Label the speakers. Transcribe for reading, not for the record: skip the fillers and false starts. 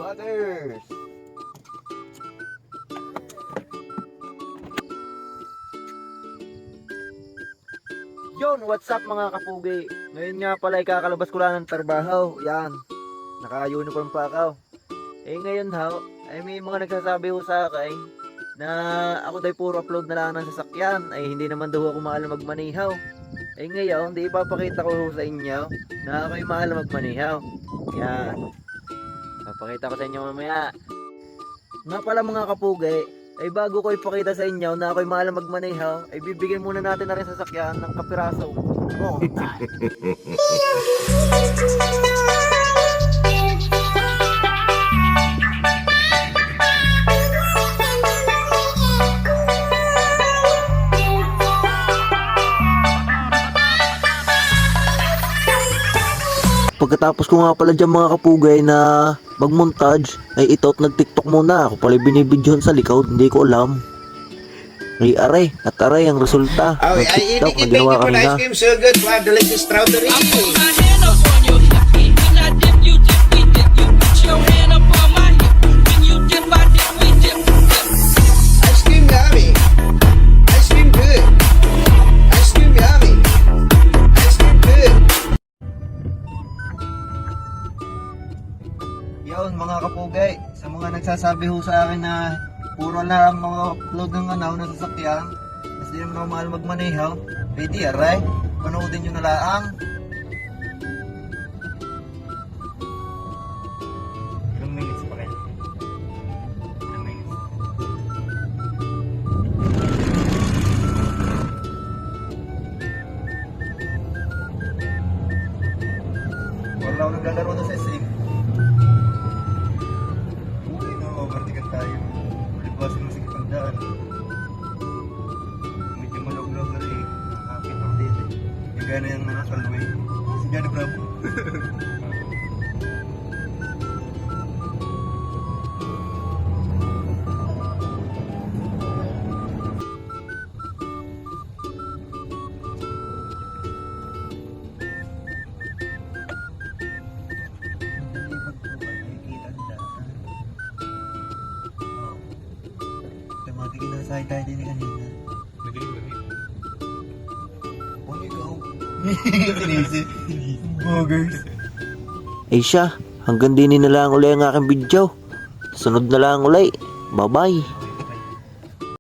Speaker 1: Mothers! Yon, what's up mga kapugi? Ngayon nga pala ay kakalabas ko lang ng trabaho. Yan, naka-uniform pa ako. Ngayon ay may mga nagsasabi ho sa akin na ako daw puro upload na lang ng sasakyan. Hindi naman daw ako maalam magmanihaw. Ngayon, di ipapakita ko ho sa inyo na ako'y maalam magmanihaw. Yan, papakita ko sa inyo mamaya. Nga pala mga kapugi, bago ko ipakita sa inyo na ako'y maalam magmanihaw, bibigyan muna natin na rin sasakyan ng kapiraso. Oh, pagkatapos ko nga pala dyan mga kapugay na mag-montage, ito at nag-tiktok muna. Ako pala binibidyohan sa likod, hindi ko alam. Aray ang resulta ng tiktok na ginawa kanina.
Speaker 2: Ice cream so good, wow, delicious strawberry. Ice cream yummy. Ice cream good. Ice cream yummy. Ice cream good.
Speaker 1: Yun mga kapugay, sa mga nagsasabi ho sa akin na puro na lang mga upload ng na sasakyan, kasi di naman ako mahal magmaneho, di aray, panoodin nyo na laang. Ilang minutes pa kayo? Ilang minutes? Wala ako naglalaro na sa stream. Overtikan tayo. Ulibasin mo sige pagdaan. Medyo malog-log rin. Nakakapit ako dito. Yung gana yung salway. Si Johnny Bravo. Kinasay tayo din kanina. Oh, ikaw. Tinisip. Bogers. Siya, hanggang din na lang uli ang aking video. Sunod na lang uli. Bye-bye.